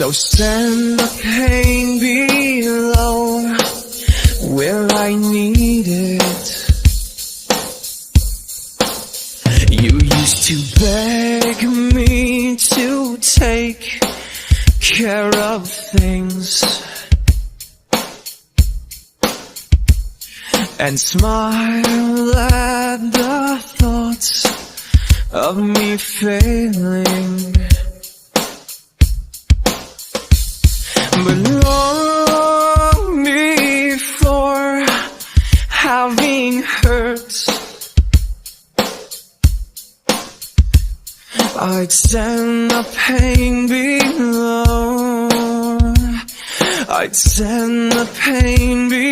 So send the pain below where I need it. You used to beg me to take care of things and smile at the thoughts of me failing. But long before having hurt, I'd send the pain below. I'd send the pain below.